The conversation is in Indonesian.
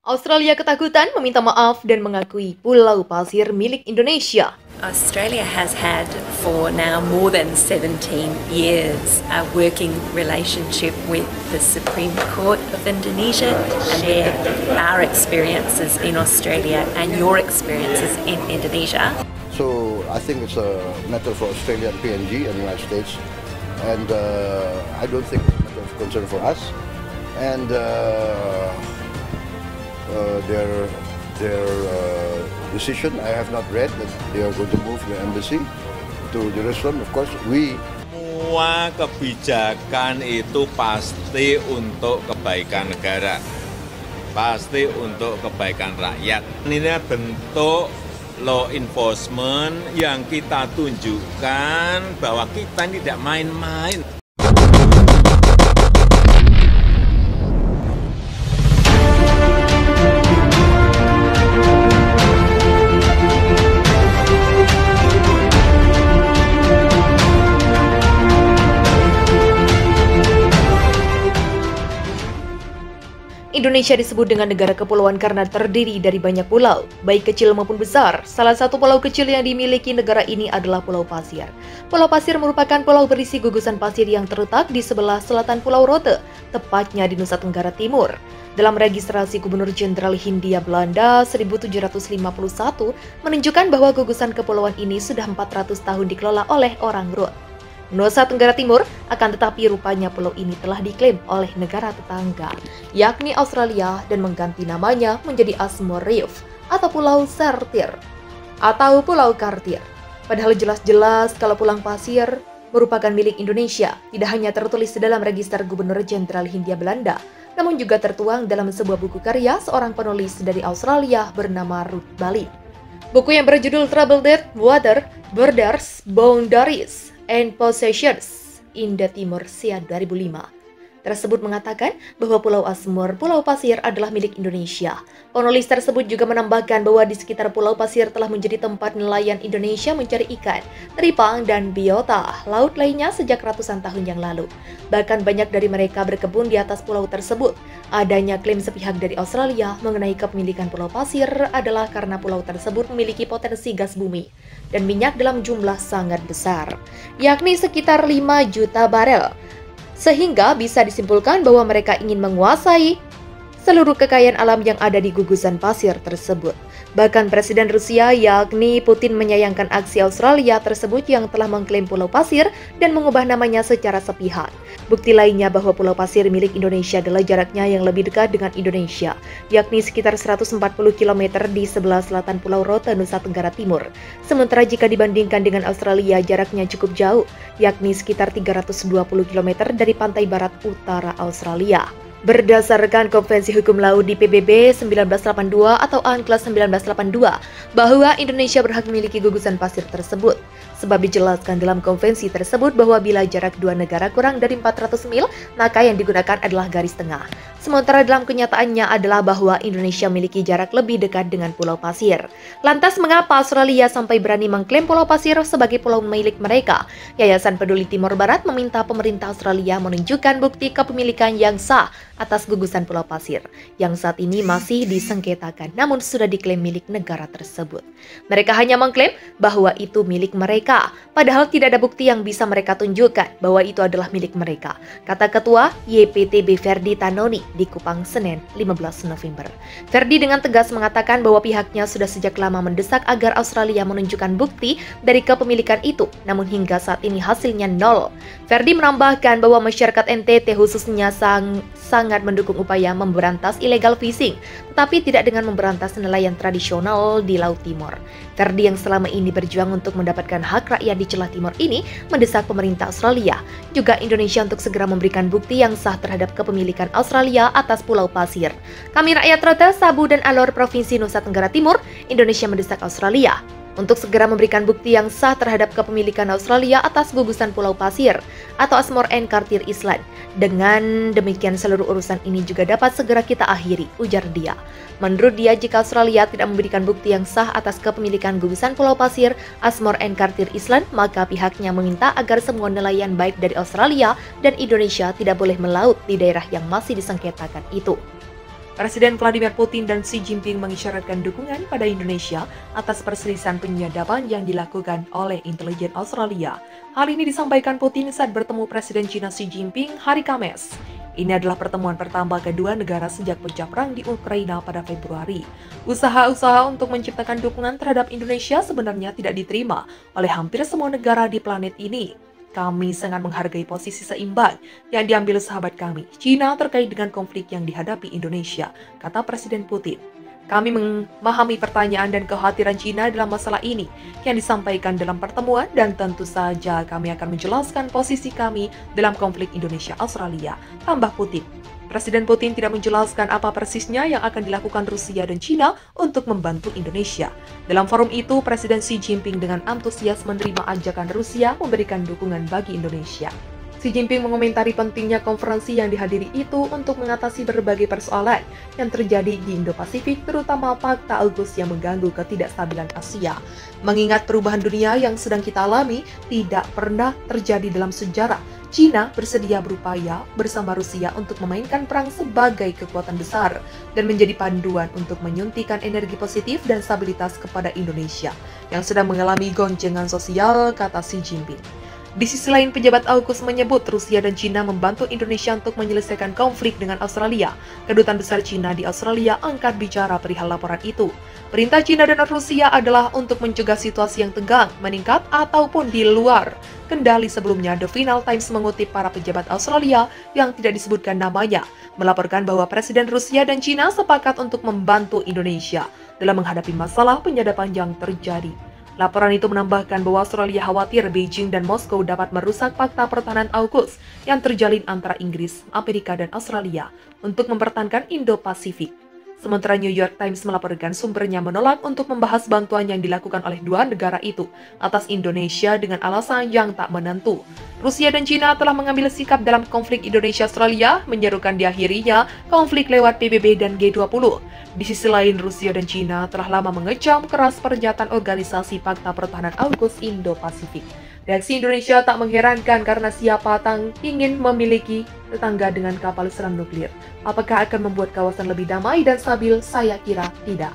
Australia ketakutan meminta maaf dan mengakui pulau pasir milik Indonesia. Australia has had for now more than 17 years a working relationship with the Supreme Court of Indonesia, and share our experiences in Australia and your experiences in Indonesia. So I think it's a matter for Australia and PNG and the United States, and I don't think it's a matter of concern for us. And their decision, I have not read that they are going to move the embassy to Jerusalem. Of course, semua kebijakan itu pasti untuk kebaikan negara, pasti untuk kebaikan rakyat. Ini bentuk law enforcement yang kita tunjukkan bahwa kita tidak main-main. Indonesia disebut dengan negara kepulauan karena terdiri dari banyak pulau, baik kecil maupun besar. Salah satu pulau kecil yang dimiliki negara ini adalah Pulau Pasir. Pulau Pasir merupakan pulau berisi gugusan pasir yang terletak di sebelah selatan Pulau Rote, tepatnya di Nusa Tenggara Timur. Dalam registrasi Gubernur Jenderal Hindia Belanda 1751 menunjukkan bahwa gugusan kepulauan ini sudah 400 tahun dikelola oleh orang Ruth. Nusa Tenggara Timur, akan tetapi rupanya pulau ini telah diklaim oleh negara tetangga, yakni Australia, dan mengganti namanya menjadi Asmore Reef atau Pulau Sertir atau Pulau Kartir. Padahal jelas-jelas kalau Pulau Pasir merupakan milik Indonesia, tidak hanya tertulis dalam register Gubernur Jenderal Hindia Belanda, namun juga tertuang dalam sebuah buku karya seorang penulis dari Australia bernama Ruth Ballin. Buku yang berjudul Troubled Water, Borders, Boundaries, and Possessions in the Timor Sea 2005 tersebut mengatakan bahwa Pulau Asmore, Pulau Pasir adalah milik Indonesia. Penulis tersebut juga menambahkan bahwa di sekitar Pulau Pasir telah menjadi tempat nelayan Indonesia mencari ikan, teripang, dan biota laut lainnya sejak ratusan tahun yang lalu. Bahkan banyak dari mereka berkebun di atas pulau tersebut. Adanya klaim sepihak dari Australia mengenai kepemilikan Pulau Pasir adalah karena pulau tersebut memiliki potensi gas bumi dan minyak dalam jumlah sangat besar, yakni sekitar 5 juta barel. Sehingga bisa disimpulkan bahwa mereka ingin menguasai seluruh kekayaan alam yang ada di gugusan pasir tersebut. Bahkan Presiden Rusia yakni Putin menyayangkan aksi Australia tersebut yang telah mengklaim Pulau Pasir dan mengubah namanya secara sepihak. Bukti lainnya bahwa Pulau Pasir milik Indonesia adalah jaraknya yang lebih dekat dengan Indonesia, yakni sekitar 140 km di sebelah selatan Pulau Rote, Nusa Tenggara Timur. Sementara jika dibandingkan dengan Australia, jaraknya cukup jauh, yakni sekitar 320 km dari pantai barat utara Australia. Berdasarkan Konvensi Hukum Laut di PBB 1982 atau UNCLOS 1982, bahwa Indonesia berhak memiliki gugusan pasir tersebut. Sebab dijelaskan dalam konvensi tersebut bahwa bila jarak dua negara kurang dari 400 mil, maka yang digunakan adalah garis tengah. Sementara dalam kenyataannya adalah bahwa Indonesia memiliki jarak lebih dekat dengan Pulau Pasir. Lantas mengapa Australia sampai berani mengklaim Pulau Pasir sebagai pulau milik mereka? Yayasan Peduli Timor Barat meminta pemerintah Australia menunjukkan bukti kepemilikan yang sah atas gugusan Pulau Pasir yang saat ini masih disengketakan namun sudah diklaim milik negara tersebut. Mereka hanya mengklaim bahwa itu milik mereka, padahal tidak ada bukti yang bisa mereka tunjukkan bahwa itu adalah milik mereka, kata Ketua YPTB Ferdi Tanoni di Kupang Senin 15 November. Ferdi dengan tegas mengatakan bahwa pihaknya sudah sejak lama mendesak agar Australia menunjukkan bukti dari kepemilikan itu, namun hingga saat ini hasilnya nol. Ferdi menambahkan bahwa masyarakat NTT khususnya sangat mendukung upaya memberantas illegal fishing, tetapi tidak dengan memberantas nelayan tradisional di Laut Timor. Ferdi yang selama ini berjuang untuk mendapatkan hak rakyat di Celah Timur ini mendesak pemerintah Australia, juga Indonesia untuk segera memberikan bukti yang sah terhadap kepemilikan Australia atas Pulau Pasir. Kami rakyat Rote, Sabu, dan Alor Provinsi Nusa Tenggara Timur, Indonesia mendesak Australia untuk segera memberikan bukti yang sah terhadap kepemilikan Australia atas gugusan Pulau Pasir atau Asmore and Kartir Island. Dengan demikian seluruh urusan ini juga dapat segera kita akhiri, ujar dia. Menurut dia, jika Australia tidak memberikan bukti yang sah atas kepemilikan gugusan Pulau Pasir, Asmore and Kartir Island, maka pihaknya meminta agar semua nelayan baik dari Australia dan Indonesia tidak boleh melaut di daerah yang masih disengketakan itu. Presiden Vladimir Putin dan Xi Jinping mengisyaratkan dukungan pada Indonesia atas perselisihan penyadapan yang dilakukan oleh intelijen Australia. Hal ini disampaikan Putin saat bertemu Presiden China Xi Jinping hari Kamis. Ini adalah pertemuan pertama kedua negara sejak pecah perang di Ukraina pada Februari. Usaha-usaha untuk menciptakan dukungan terhadap Indonesia sebenarnya tidak diterima oleh hampir semua negara di planet ini. Kami sangat menghargai posisi seimbang yang diambil sahabat kami, China, terkait dengan konflik yang dihadapi Indonesia, kata Presiden Putin. Kami memahami pertanyaan dan kekhawatiran China dalam masalah ini yang disampaikan dalam pertemuan dan tentu saja kami akan menjelaskan posisi kami dalam konflik Indonesia-Australia, tambah Putin. Presiden Putin tidak menjelaskan apa persisnya yang akan dilakukan Rusia dan China untuk membantu Indonesia. Dalam forum itu, Presiden Xi Jinping dengan antusias menerima ajakan Rusia memberikan dukungan bagi Indonesia. Xi Jinping mengomentari pentingnya konferensi yang dihadiri itu untuk mengatasi berbagai persoalan yang terjadi di Indo-Pasifik, terutama Fakta AUKUS yang mengganggu ketidakstabilan Asia. Mengingat perubahan dunia yang sedang kita alami tidak pernah terjadi dalam sejarah, China bersedia berupaya bersama Rusia untuk memainkan perang sebagai kekuatan besar dan menjadi panduan untuk menyuntikkan energi positif dan stabilitas kepada Indonesia yang sedang mengalami goncengan sosial, kata Xi Jinping. Di sisi lain, pejabat AUKUS menyebut Rusia dan China membantu Indonesia untuk menyelesaikan konflik dengan Australia. Kedutaan besar China di Australia angkat bicara perihal laporan itu. Perintah China dan Rusia adalah untuk mencegah situasi yang tegang, meningkat, ataupun di luar kendali. Sebelumnya, The Financial Times mengutip para pejabat Australia yang tidak disebutkan namanya, melaporkan bahwa Presiden Rusia dan China sepakat untuk membantu Indonesia dalam menghadapi masalah penyadapan yang terjadi. Laporan itu menambahkan bahwa Australia khawatir Beijing dan Moskow dapat merusak fakta pertahanan AUKUS yang terjalin antara Inggris, Amerika, dan Australia untuk mempertahankan Indo-Pasifik. Sementara New York Times melaporkan sumbernya menolak untuk membahas bantuan yang dilakukan oleh dua negara itu atas Indonesia dengan alasan yang tak menentu. Rusia dan China telah mengambil sikap dalam konflik Indonesia-Australia, menyerukan diakhirinya konflik lewat PBB dan G20. Di sisi lain, Rusia dan China telah lama mengecam keras pernyataan Organisasi Fakta Pertahanan AUKUS Indo-Pasifik. Reaksi Indonesia tak mengherankan karena siapa ingin memiliki tetangga dengan kapal selam nuklir. Apakah akan membuat kawasan lebih damai dan stabil? Saya kira tidak.